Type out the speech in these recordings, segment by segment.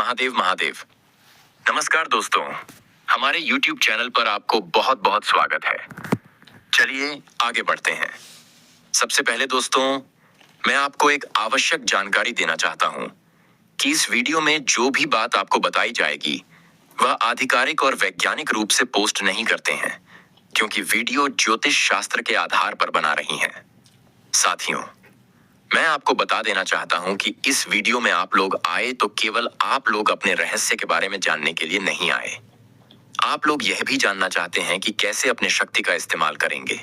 महादेव महादेव। नमस्कार दोस्तों, हमारे YouTube चैनल पर आपको बहुत बहुत स्वागत है। चलिए आगे बढ़ते हैं। सबसे पहले दोस्तों, मैं आपको एक आवश्यक जानकारी देना चाहता हूं कि इस वीडियो में जो भी बात आपको बताई जाएगी वह आधिकारिक और वैज्ञानिक रूप से पोस्ट नहीं करते हैं, क्योंकि वीडियो ज्योतिष शास्त्र के आधार पर बना रही हैं। साथियों, मैं आपको बता देना चाहता हूं कि इस वीडियो में आप लोग आए तो केवल आप लोग अपने रहस्य के बारे में जानने के लिए नहीं आए। आप लोग यह भी जानना चाहते हैं कि कैसे अपने शक्ति का इस्तेमाल करेंगे,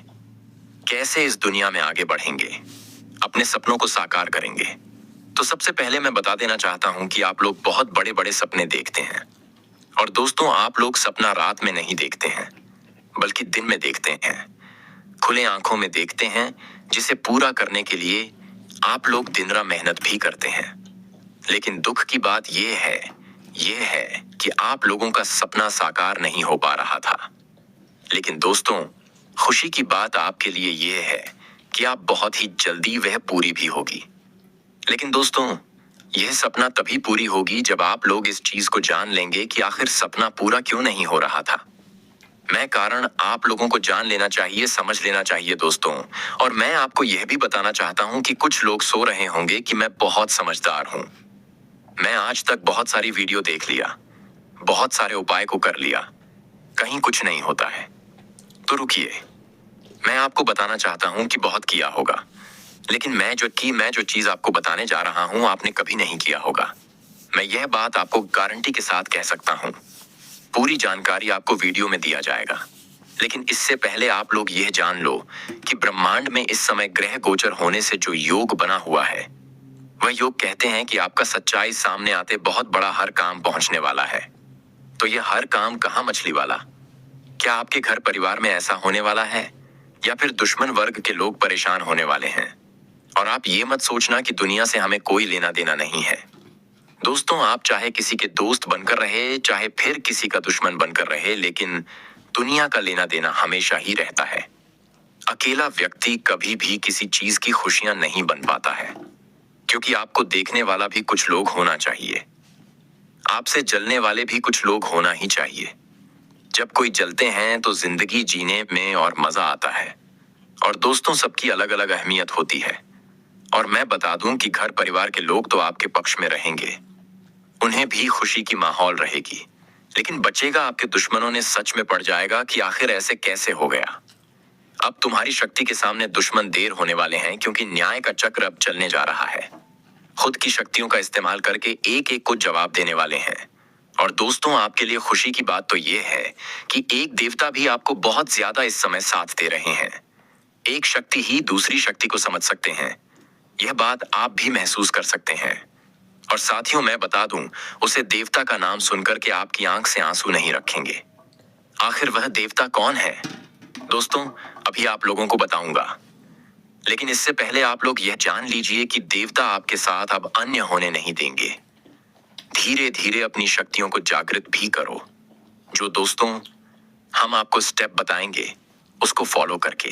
कैसे इस दुनिया में आगे बढ़ेंगे, अपने सपनों को साकार करेंगे। तो सबसे पहले मैं बता देना चाहता हूं कि आप लोग बहुत बड़े बड़े सपने देखते हैं। और दोस्तों, आप लोग सपना रात में नहीं देखते हैं, बल्कि दिन में देखते हैं, खुले आंखों में देखते हैं, जिसे पूरा करने के लिए आप लोग दिन रात मेहनत भी करते हैं। लेकिन दुख की बात यह है कि आप लोगों का सपना साकार नहीं हो पा रहा था। लेकिन दोस्तों, खुशी की बात आपके लिए यह है कि आप बहुत ही जल्दी वह पूरी भी होगी। लेकिन दोस्तों, यह सपना तभी पूरी होगी जब आप लोग इस चीज को जान लेंगे कि आखिर सपना पूरा क्यों नहीं हो रहा था। मैं कारण आप लोगों को जान लेना चाहिए, समझ लेना चाहिए दोस्तों। और मैं आपको यह भी बताना चाहता हूं कि कुछ लोग सो रहे होंगे कि मैं बहुत समझदार हूं, मैं आज तक बहुत सारी वीडियो देख लिया, बहुत सारे उपाय को कर लिया, कहीं कुछ नहीं होता है। तो रुकिए, मैं आपको बताना चाहता हूं कि बहुत किया होगा, लेकिन मैं जो चीज आपको बताने जा रहा हूं आपने कभी नहीं किया होगा। मैं यह बात आपको गारंटी के साथ कह सकता हूं। पूरी जानकारी आपको वीडियो में दिया जाएगा, लेकिन इससे पहले आप लोग यह जान लो कि ब्रह्मांड में इस समय ग्रह गोचर होने से जो योग बना हुआ है, वह योग कहते हैं कि आपका सच्चाई सामने आते बहुत बड़ा हर काम पहुंचने वाला है। तो यह हर काम कहाँ मछली वाला? क्या आपके घर परिवार में ऐसा होने वाला है, या फिर दुश्मन वर्ग के लोग परेशान होने वाले हैं? और आप ये मत सोचना कि दुनिया से हमें कोई लेना देना नहीं है। दोस्तों, आप चाहे किसी के दोस्त बनकर रहे, चाहे फिर किसी का दुश्मन बनकर रहे, लेकिन दुनिया का लेना देना हमेशा ही रहता है। अकेला व्यक्ति कभी भी किसी चीज की खुशियां नहीं बन पाता है, क्योंकि आपको देखने वाला भी कुछ लोग होना चाहिए, आपसे जलने वाले भी कुछ लोग होना ही चाहिए। जब कोई जलते हैं तो जिंदगी जीने में और मजा आता है। और दोस्तों, सबकी अलग अलग अहमियत होती है। और मैं बता दूं कि घर परिवार के लोग तो आपके पक्ष में रहेंगे, उन्हें भी खुशी की माहौल रहेगी, लेकिन बचेगा आपके दुश्मनों ने सच में पड़ जाएगा कि आखिर ऐसे कैसे हो गया। अब तुम्हारी शक्ति के सामने दुश्मन देर होने वाले हैं, क्योंकि न्याय का चक्र अब चलने जा रहा है। खुद की शक्तियों का इस्तेमाल करके एक एक को जवाब देने वाले हैं। और दोस्तों, आपके लिए खुशी की बात तो यह है कि एक देवता भी आपको बहुत ज्यादा इस समय साथ दे रहे हैं। एक शक्ति ही दूसरी शक्ति को समझ सकते हैं, यह बात आप भी महसूस कर सकते हैं। और साथियों, मैं बता दूं, उसे देवता का नाम सुनकर के आपकी आंख से आंसू नहीं रखेंगे। आखिर वह देवता कौन है? दोस्तों, अभी आप लोगों को बताऊंगा, लेकिन इससे पहले आप लोग यह जान लीजिए कि देवता आपके साथ अब अन्य होने नहीं देंगे। धीरे धीरे अपनी शक्तियों को जागृत भी करो। जो दोस्तों, हम आपको स्टेप बताएंगे उसको फॉलो करके।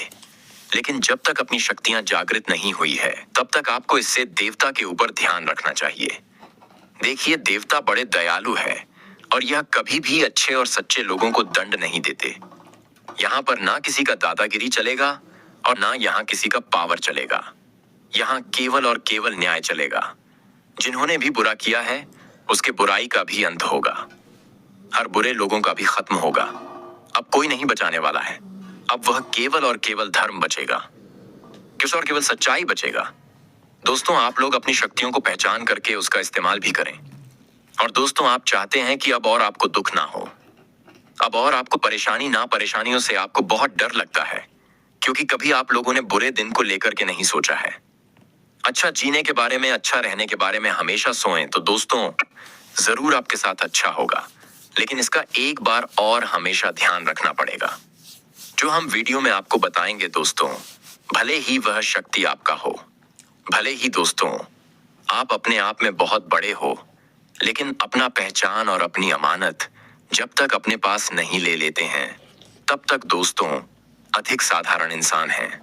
लेकिन जब तक अपनी शक्तियां जागृत नहीं हुई है, तब तक आपको इससे देवता के ऊपर ध्यान रखना चाहिए। देखिए, देवता बड़े दयालु है, और यह कभी भी अच्छे और सच्चे लोगों को दंड नहीं देते। यहाँ पर ना किसी का दादागिरी चलेगा और ना यहाँ किसी का पावर चलेगा। यहाँ केवल और केवल न्याय चलेगा। जिन्होंने भी बुरा किया है, उसके बुराई का भी अंत होगा। हर बुरे लोगों का भी खत्म होगा। अब कोई नहीं बचाने वाला है। अब वह केवल और केवल धर्म बचेगा, और केवल सच्चाई बचेगा। दोस्तों, आप लोग अपनी शक्तियों को पहचान करके उसका इस्तेमाल भी करें। और दोस्तों, आप चाहते हैं कि अब और आपको दुख ना हो, अब और आपको परेशानियों से आपको बहुत डर लगता है, क्योंकि कभी आप लोगों ने बुरे दिन को लेकर के नहीं सोचा है। अच्छा जीने के बारे में, अच्छा रहने के बारे में हमेशा सोएं, तो दोस्तों जरूर आपके साथ अच्छा होगा। लेकिन इसका एक बार और हमेशा ध्यान रखना पड़ेगा। जो हम वीडियो में आपको बताएंगे दोस्तों, भले ही वह शक्ति आपका हो, भले ही दोस्तों आप अपने आप में बहुत बड़े हो, लेकिन अपना पहचान और अपनी अमानत जब तक अपने पास नहीं ले लेते हैं, तब तक दोस्तों अधिक साधारण इंसान हैं।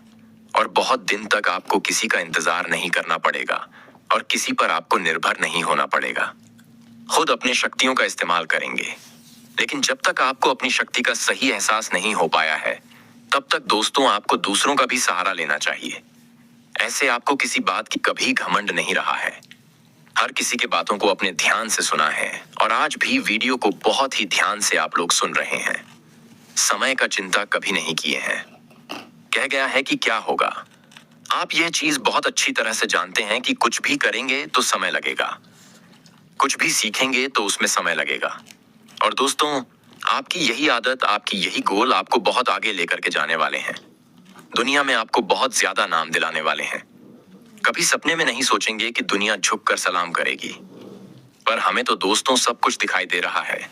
और बहुत दिन तक आपको किसी का इंतजार नहीं करना पड़ेगा, और किसी पर आपको निर्भर नहीं होना पड़ेगा। खुद अपनी शक्तियों का इस्तेमाल करेंगे। लेकिन जब तक आपको अपनी शक्ति का सही एहसास नहीं हो पाया है, तब तक दोस्तों आपको दूसरों का भी सहारा लेना चाहिए। ऐसे आपको किसी बात की कभी घमंड नहीं रहा है। हर किसी के बातों को अपने ध्यान से सुना है और आज भी वीडियो को बहुत ही ध्यान से आप लोग सुन रहे हैं। समय का चिंता कभी नहीं किए हैं। कह गया है कि क्या होगा। आप यह चीज बहुत अच्छी तरह से जानते हैं कि कुछ भी करेंगे तो समय लगेगा, कुछ भी सीखेंगे तो उसमें समय लगेगा। और दोस्तों, आपकी यही आदत, आपकी यही गोल आपको बहुत आगे लेकर के जाने वाले हैं। दुनिया में आपको बहुत ज्यादा नाम दिलाने वाले हैं। कभी सपने में नहीं सोचेंगे कि दुनिया झुककर सलाम करेगी। पर हमें तो दोस्तों सब कुछ दिखाई दे रहा है।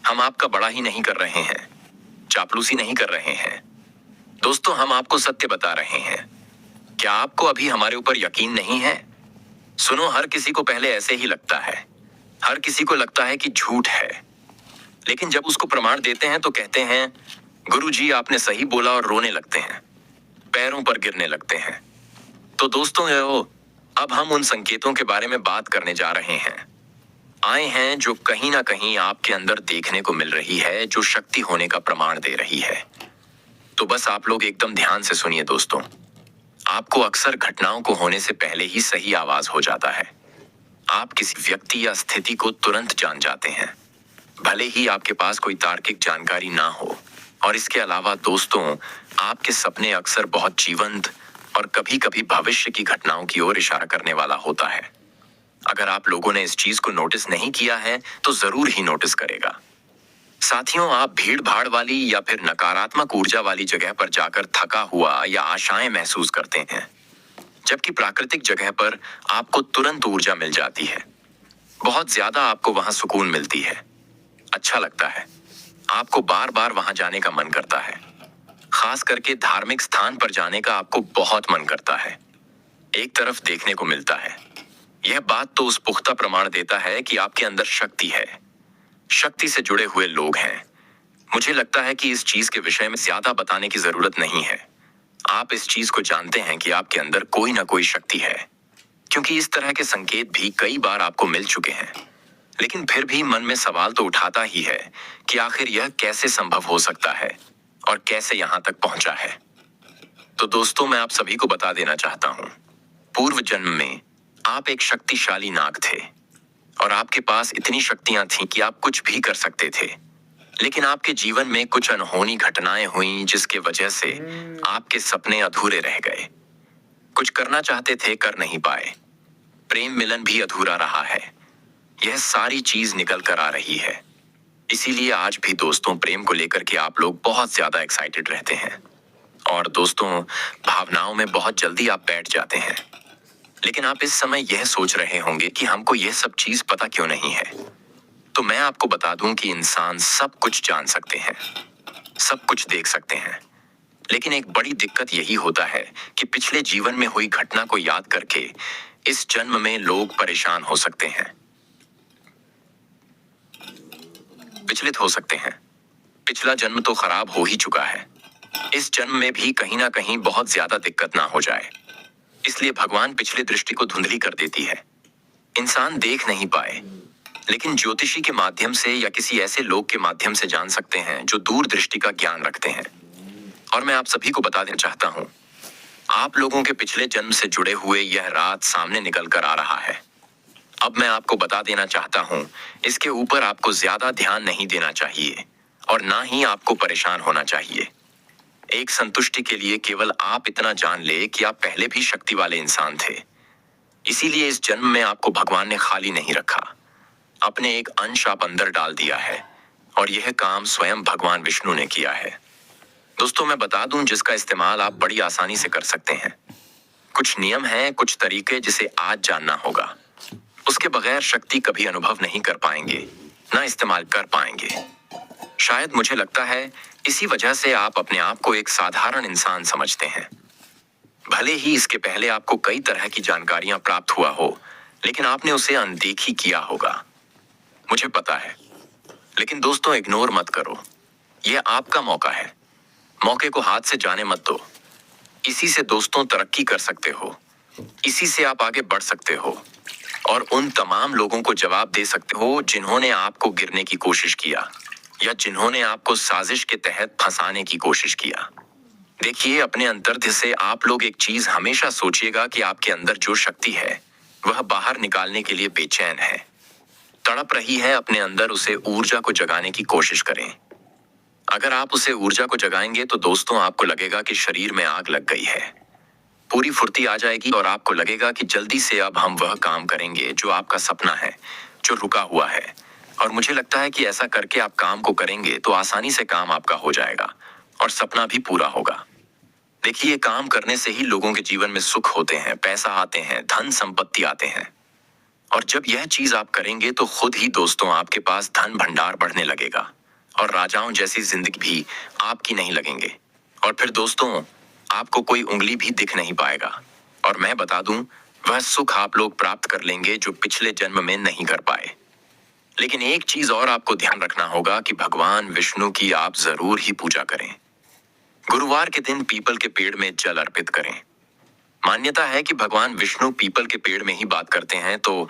हम आपका बड़ा ही नहीं कर रहे हैं, चापलूसी नहीं कर रहे हैं। दोस्तों, हम आपको सत्य बता रहे हैं। क्या आपको अभी हमारे ऊपर यकीन नहीं है? सुनो, हर किसी को पहले ऐसे ही लगता है। हर किसी को लगता है कि झूठ है, लेकिन जब उसको प्रमाण देते हैं तो कहते हैं, गुरुजी आपने सही बोला, और रोने लगते हैं, पैरों पर गिरने लगते हैं। तो दोस्तों, अब हम उन संकेतों के बारे में बात करने जा रहे हैं। आए हैं जो कहीं ना कहीं आपके अंदर देखने को मिल रही है, जो शक्ति होने का प्रमाण दे रही है। तो बस आप लोग एकदम ध्यान से सुनिए दोस्तों। आपको अक्सर घटनाओं को होने से पहले ही सही आवाज हो जाता है। आप किसी व्यक्ति या स्थिति को तुरंत जान जाते हैं, भले ही आपके पास कोई तार्किक जानकारी ना हो। और इसके अलावा दोस्तों, आपके सपने अक्सर बहुत जीवंत और कभी कभी भविष्य की घटनाओं की ओर इशारा करने वाला होता है। अगर आप लोगों ने इस चीज को नोटिस नहीं किया है तो जरूर ही नोटिस करेगा। साथियों, आप भीड़ भाड़ वाली या फिर नकारात्मक ऊर्जा वाली जगह पर जाकर थका हुआ या आशाएं महसूस करते हैं, जबकि प्राकृतिक जगह पर आपको तुरंत ऊर्जा मिल जाती है। बहुत ज्यादा आपको वहां सुकून मिलती है, अच्छा लगता है, आपको बार बार वहां जाने का मन करता है। खास करके धार्मिक स्थान पर जाने का आपको बहुत मन करता है। एक तरफ देखने को मिलता है, यह बात तो उस पुख्ता प्रमाण देता है कि आपके अंदर शक्ति है, शक्ति से जुड़े हुए लोग हैं। मुझे लगता है कि इस चीज के विषय में ज्यादा बताने की जरूरत नहीं है। आप इस चीज को जानते हैं कि आपके अंदर कोई ना कोई शक्ति है, क्योंकि इस तरह के संकेत भी कई बार आपको मिल चुके हैं। लेकिन फिर भी मन में सवाल तो उठाता ही है कि आखिर यह कैसे संभव हो सकता है और कैसे यहां तक पहुंचा है। तो दोस्तों, मैं आप सभी को बता देना चाहता हूं, पूर्व जन्म में आप एक शक्तिशाली नाग थे और आपके पास इतनी शक्तियां थीं कि आप कुछ भी कर सकते थे। लेकिन आपके जीवन में कुछ अनहोनी घटनाएं हुईं, जिसके वजह से आपके सपने अधूरे रह गए। कुछ करना चाहते थे, कर नहीं पाए। प्रेम मिलन भी अधूरा रहा है। यह सारी चीज निकल कर आ रही है। इसीलिए आज भी दोस्तों, प्रेम को लेकर के आप लोग बहुत ज्यादा एक्साइटेड रहते हैं और दोस्तों, भावनाओं में बहुत जल्दी आप बैठ जाते हैं। लेकिन आप इस समय यह सोच रहे होंगे कि हमको यह सब चीज पता क्यों नहीं है। तो मैं आपको बता दूं कि इंसान सब कुछ जान सकते हैं, सब कुछ देख सकते हैं, लेकिन एक बड़ी दिक्कत यही होता है कि पिछले जीवन में हुई घटना को याद करके इस जन्म में लोग परेशान हो सकते हैं, विचलित हो सकते हैं। पिछला जन्म तो खराब हो ही चुका है, इस जन्म में भी कहीं ना कहीं बहुत ज्यादा दिक्कत ना हो जाए, इसलिए भगवान पिछली दृष्टि को धुंधली कर देती है। इंसान देख नहीं पाए, लेकिन ज्योतिषी के माध्यम से या किसी ऐसे लोग के माध्यम से जान सकते हैं जो दूर दृष्टि का ज्ञान रखते हैं। और मैं आप सभी को बता देना चाहता हूं, आप लोगों के पिछले जन्म से जुड़े हुए यह रात सामने निकल कर आ रहा है। अब मैं आपको बता देना चाहता हूं, इसके ऊपर आपको ज्यादा ध्यान नहीं देना चाहिए और ना ही आपको परेशान होना चाहिए। एक संतुष्टि के लिए केवल आप इतना जान ले कि आप पहले भी शक्ति वाले इंसान थे। इसीलिए इस जन्म में आपको भगवान ने खाली नहीं रखा, अपने एक अंश आप अंदर डाल दिया है और यह काम स्वयं भगवान विष्णु ने किया है। दोस्तों, मैं बता दूं, जिसका इस्तेमाल आप बड़ी आसानी से कर सकते हैं। कुछ नियम हैं, कुछ तरीके जिसे आज जानना होगा। उसके बगैर शक्ति कभी अनुभव नहीं कर पाएंगे, ना इस्तेमाल कर पाएंगे। शायद मुझे लगता है इसी वजह से आप अपने आप को एक साधारण इंसान समझते हैं। भले ही इसके पहले आपको कई तरह की जानकारियां प्राप्त हुआ हो, लेकिन आपने उसे अनदेखी किया होगा, मुझे पता है। लेकिन दोस्तों, इग्नोर मत करो, यह आपका मौका है। मौके को हाथ से जाने मत दो। इसी से दोस्तों तरक्की कर सकते हो, इसी से आप आगे बढ़ सकते हो। और उन तमाम लोगों को जवाब दे सकते हो जिन्होंने आपको गिरने की कोशिश किया या जिन्होंने आपको साजिश के तहत फंसाने की कोशिश किया। देखिए, अपने अंतर्दृष्टि से आप लोग एक चीज हमेशा सोचिएगा कि आपके अंदर जो शक्ति है वह बाहर निकालने के लिए बेचैन है, तड़प रही है अपने अंदर। उसे ऊर्जा को जगाने की कोशिश करें। अगर आप उसे ऊर्जा को जगाएंगे तो दोस्तों आपको लगेगा कि शरीर में आग लग गई है, पूरी फुर्ती आ जाएगी और आपको लगेगा कि जल्दी से अब हम वह काम करेंगे जो आपका सपना है, जो रुका हुआ है। और मुझे लगता है कि ऐसा करके आप काम को करेंगे तो आसानी से काम आपका हो जाएगा और सपना भी पूरा होगा। देखिए, काम करने से ही लोगों के जीवन में सुख होते हैं, पैसा आते हैं, धन संपत्ति आते हैं। और जब यह चीज आप करेंगे तो खुद ही दोस्तों आपके पास धन भंडार बढ़ने लगेगा और राजाओं जैसी जिंदगी भी आपकी नहीं लगेंगे। और फिर दोस्तों आपको कोई उंगली भी दिख नहीं पाएगा। और मैं बता दूं, वह सुख आप लोग प्राप्त कर लेंगे जो पिछले जन्म में नहीं कर पाए। लेकिन एक चीज और आपको ध्यान रखना होगा कि भगवान विष्णु की आप जरूर ही पूजा करें। गुरुवार के दिन पीपल के पेड़ में जल अर्पित करें। मान्यता है कि भगवान विष्णु पीपल के पेड़ में ही बात करते हैं, तो